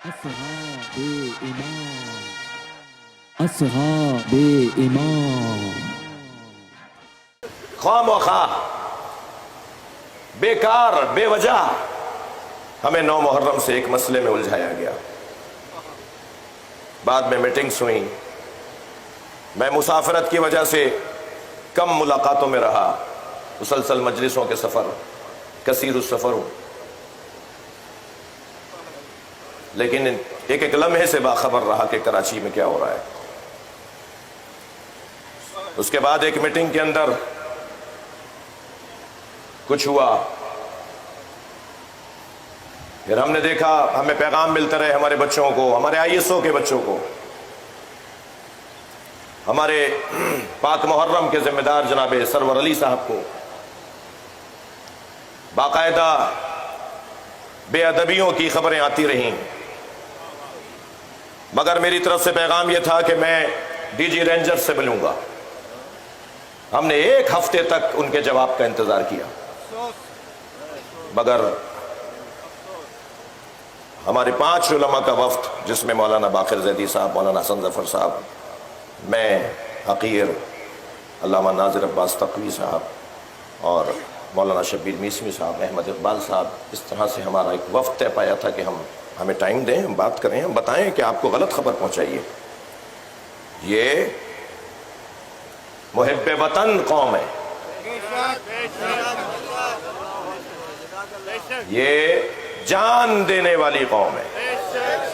اصحاب امام، اصحاب امام. خواہ مخواہ بیکار بے وجہ ہمیں 9 محرم سے ایک مسئلے میں الجھایا گیا. بعد میں میٹنگز ہوئیں. میں مسافرت کی وجہ سے کم ملاقاتوں میں رہا. مسلسل مجلسوں کے سفر، کثیر السفر ہوں، لیکن ایک ایک لمحے سے باخبر رہا کہ کراچی میں کیا ہو رہا ہے. اس کے بعد ایک میٹنگ کے اندر کچھ ہوا. پھر ہم نے دیکھا، ہمیں پیغام ملتے رہے ہمارے بچوں کو، ہمارے ISO کے بچوں کو، ہمارے پاک محرم کے ذمہ دار جناب سرور علی صاحب کو. باقاعدہ بے ادبیوں کی خبریں آتی رہیں، مگر میری طرف سے پیغام یہ تھا کہ میں DG رینجر سے ملوں گا. ہم نے 1 ہفتے تک ان کے جواب کا انتظار کیا، مگر ہمارے 5 علماء کا وفد، جس میں مولانا باقر زیدی صاحب، مولانا حسن ظفر صاحب، میں، حقیر، علامہ ناظر عباس تقوی صاحب اور مولانا شبیر میسمی صاحب، احمد اقبال صاحب، اس طرح سے ہمارا ایک وفد طے پایا تھا کہ ہمیں ٹائم دیں، ہم بات کریں، ہم بتائیں کہ آپ کو غلط خبر پہنچائیے. یہ محب وطن قوم ہے، یہ جان دینے والی قوم ہے.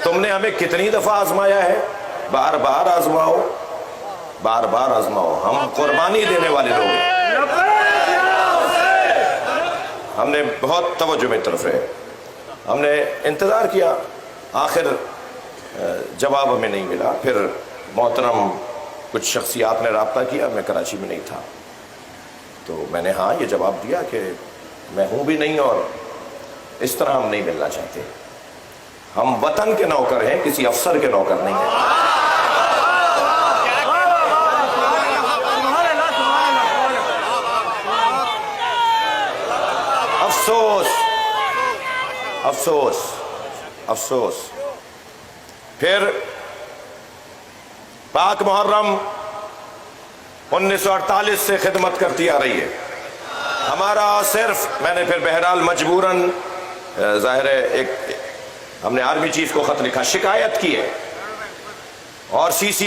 تم نے ہمیں کتنی دفعہ آزمایا ہے، بار بار آزماؤ، بار بار آزماؤ. ہم قربانی دینے والے لوگ ہیں. ہم نے بہت توجہ میں طرف ہے، ہم نے انتظار کیا. آخر جواب ہمیں نہیں ملا. پھر محترم کچھ شخصیات نے رابطہ کیا، میں کراچی میں نہیں تھا، تو میں نے ہاں یہ جواب دیا کہ میں ہوں بھی نہیں، اور اس طرح ہم نہیں ملنا چاہتے. ہم وطن کے نوکر ہیں، کسی افسر کے نوکر نہیں ہیں. افسوس افسوس افسوس. پھر پاک محرم 1948 سے خدمت کرتی آ رہی ہے. ہمارا صرف، میں نے پھر بہرحال مجبوراً، ظاہر ہے، ہم نے آرمی چیف کو خط لکھا، شکایت کی ہے، اور CC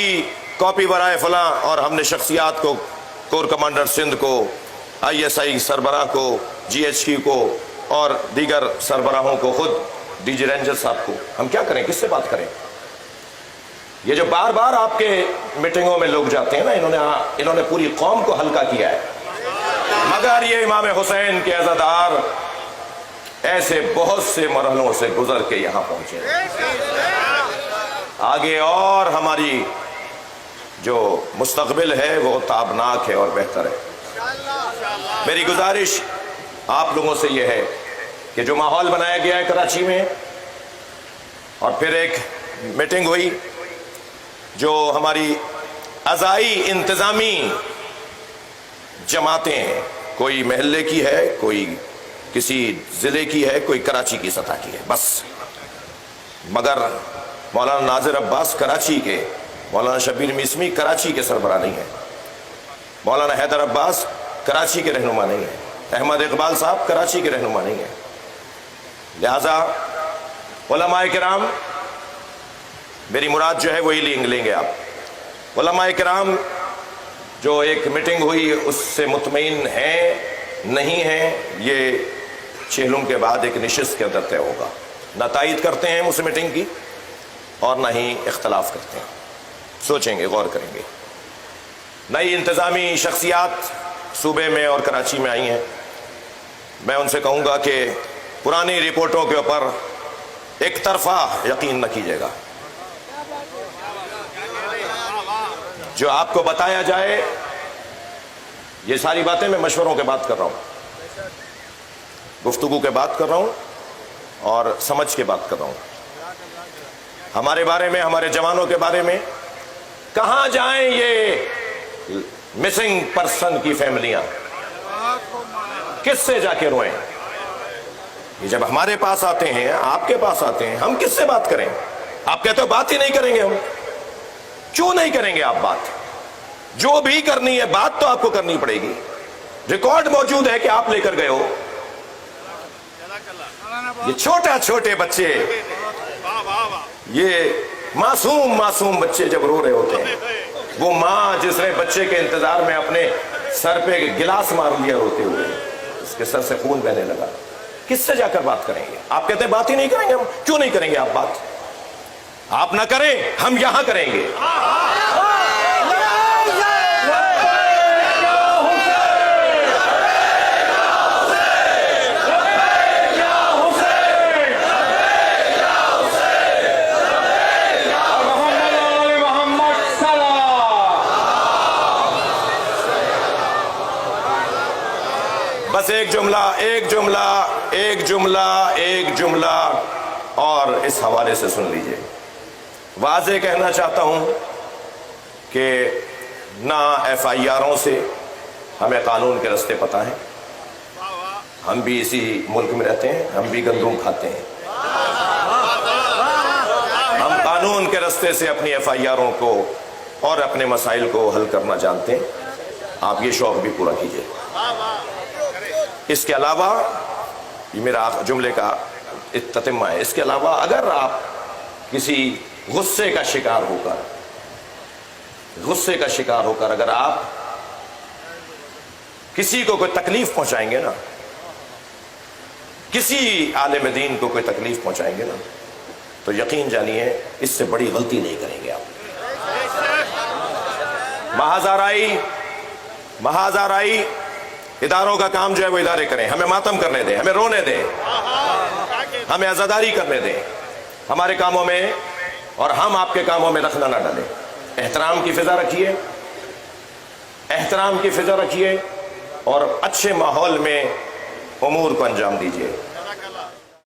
کاپی برائے فلاں، اور ہم نے شخصیات کو، کور کمانڈر سندھ کو، ISI سربراہ کو، GHQ کو، اور دیگر سربراہوں کو، خود DG رینجر صاحب کو. ہم کیا کریں، کس سے بات کریں؟ یہ جو بار بار آپ کے میٹنگوں میں لوگ جاتے ہیں نا، انہوں نے پوری قوم کو ہلکا کیا ہے، مگر یہ امام حسین کے عزادار ایسے بہت سے مرحلوں سے گزر کے یہاں پہنچے. آگے اور ہماری جو مستقبل ہے وہ تابناک ہے اور بہتر ہے. میری گزارش آپ لوگوں سے یہ ہے کہ جو ماحول بنایا گیا ہے کراچی میں، اور پھر ایک میٹنگ ہوئی جو ہماری عزائی انتظامی جماعتیں ہیں، کوئی محلے کی ہے، کوئی کسی ضلع کی ہے، کوئی کراچی کی سطح کی ہے، بس. مگر مولانا ناظر عباس کراچی کے، مولانا شبیر میسمی کراچی کے سربراہ نہیں ہیں، مولانا حیدر عباس کراچی کے رہنما نہیں ہیں، احمد اقبال صاحب کراچی کے رہنما نہیں ہیں. لہذا علماء کرام، میری مراد جو ہے وہی لیں گے آپ. علماء کرام جو ایک میٹنگ ہوئی اس سے مطمئن ہیں نہیں ہیں، یہ چہلم کے بعد ایک نشست کے اندر طے ہوگا. نہ تائید کرتے ہیں اس میٹنگ کی اور نہ ہی اختلاف کرتے ہیں. سوچیں گے، غور کریں گے. نئی انتظامی شخصیات صوبے میں اور کراچی میں آئی ہیں. میں ان سے کہوں گا کہ پرانی رپورٹوں کے اوپر ایک طرفہ یقین نہ کیجیے گا. جو آپ کو بتایا جائے، یہ ساری باتیں میں مشوروں کے بات کر رہا ہوں، گفتگو کے بات کر رہا ہوں اور سمجھ کے بات کر رہا ہوں. ہمارے بارے میں، ہمارے جوانوں کے بارے میں کہاں جائیں یہ مسنگ پرسن کی فیملیاں، کس سے جا کے روئیں؟ یہ جب ہمارے پاس آتے ہیں، آپ کے پاس آتے ہیں، ہم کس سے بات کریں؟ آپ کہتے ہو بات ہی نہیں کریں گے ہم. کیوں نہیں کریں گے آپ بات؟ جو بھی کرنی ہے بات تو آپ کو کرنی پڑے گی. ریکارڈ موجود ہے کہ آپ لے کر گئے ہو. یہ چھوٹے بچے، یہ معصوم بچے جب رو رہے ہوتے ہیں، وہ ماں جس نے بچے کے انتظار میں اپنے سر پہ گلاس مار لیا روتے ہوئے، اس کے سر سے خون بہنے لگا، کس سے جا کر بات کریں گے؟ آپ کہتے ہیں بات ہی نہیں کریں گے ہم. کیوں نہیں کریں گے آپ بات؟ آپ نہ کریں، ہم یہاں کریں گے. بس ایک جملہ اور اس حوالے سے سن لیجئے. واضح کہنا چاہتا ہوں کہ نہ ایف آئی آروں سے ہمیں قانون کے رستے پتہ ہیں. ہم بھی اسی ملک میں رہتے ہیں، ہم بھی گندم کھاتے ہیں. ہم قانون کے رستے سے اپنی ایف آئی آروں کو اور اپنے مسائل کو حل کرنا جانتے ہیں. آپ یہ شوق بھی پورا کیجئے. اس کے علاوہ یہ میرا جملے کا تتمہ ہے. اس کے علاوہ اگر آپ کسی غصے کا شکار ہو کر اگر آپ کسی کو کوئی تکلیف پہنچائیں گے نا، کسی عالم دین کو کوئی تکلیف پہنچائیں گے نا، تو یقین جانیے اس سے بڑی غلطی نہیں کریں گے آپ. محاذ آرائی اداروں کا کام جو ہے وہ ادارے کریں. ہمیں ماتم کرنے دیں، ہمیں رونے دیں، ہمیں عزاداری کرنے دیں. ہمارے کاموں میں اور ہم آپ کے کاموں میں دخل نہ ڈالیں. احترام کی فضا رکھیے اور اچھے ماحول میں امور کو انجام دیجیے.